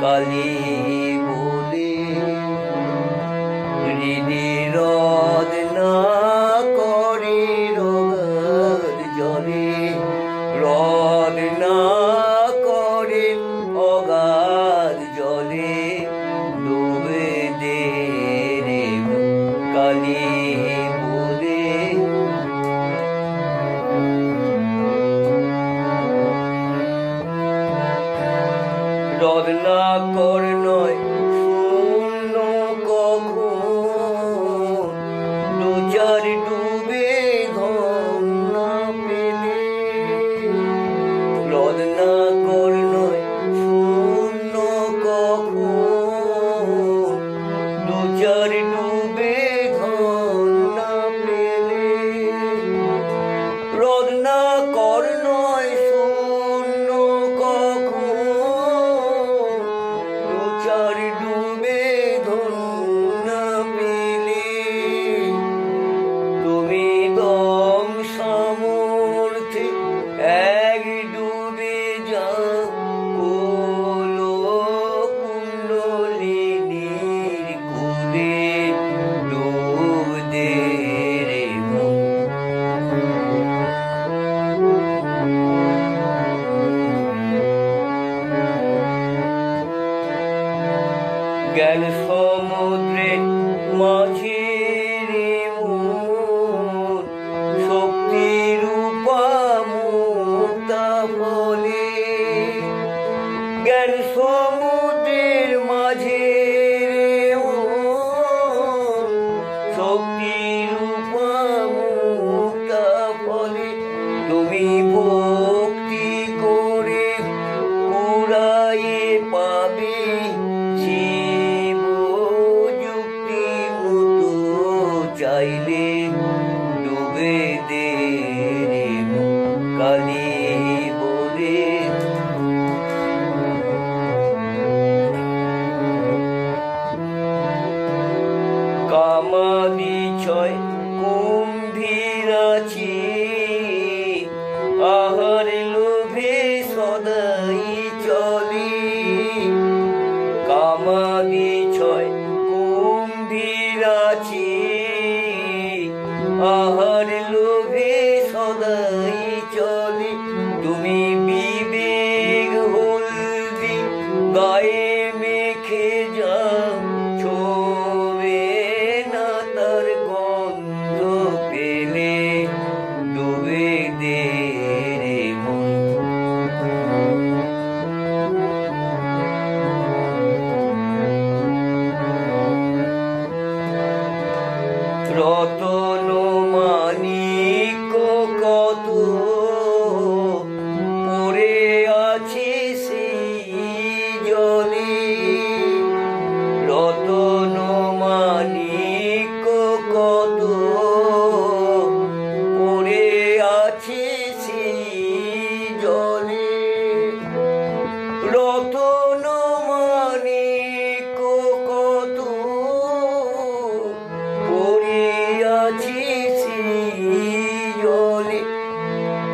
কালী বলে হৃদি রদ না করে রোগার জলে রদ না করে অগাধ জলে ডুবে দে রে কালী বলে রদ না কর নয় শূন্য কখন দু চার ডুবে ধন না পেলে রদ না কর নয় শূন্য কখন দু চার ডুবে ধন না পেলে রদ না কর নয় শূন্য চার ডুবে ধন না পেলে তুমি দম সামর্থ্যে এক ডুবে যাও কোলো কুণ্ডলিনীর কুলে ডুব দে রে জ্ঞান সমুদ্রে মাঝে রে মন শক্তি রূপা মুক্তা বলে জ্ঞান সমুদ্রের মাঝে রে মন শক্তি রূপা মুক্তা বলে তুমি ভক্তি করে পুরায়ে পাবে চাইলে ডুবে দে রে কালী বলে কামাদি ছয় কুম্ভীর আছে আহার লোভে সদাই চলে কামাদি ছয় কুম্ভীর আছে আহার লোভে সদাই চলে তুমি বিবেক হলদি গায়ে মেখে যাও ছোবে না তার গন্ধ পেলে ডুবে দে রে রতন মানিক কত পড়ে আছে সেই জলে রতন মানিক কত পড়ে আছে সেই জলে রতন মানিক কত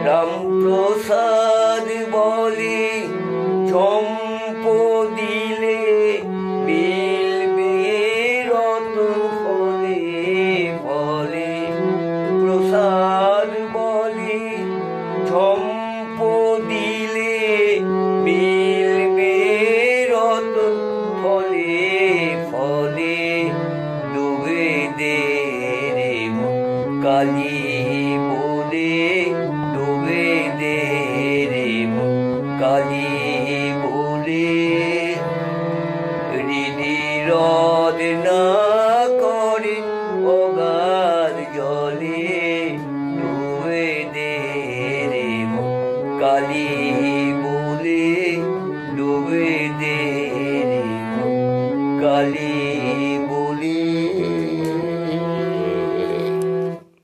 রামপ্রসাদ বলে চম্প দিলে মিলবে রতন ফলে ফলে প্রসাদ বলে চম্প দিলে মিলবে রতন ফলে ফলে ডুবে দে রে কালী বলে ডুবে দে রে কালী বলে হৃদি রদ না করে অগাধ জলে ডুবে দে রে কালী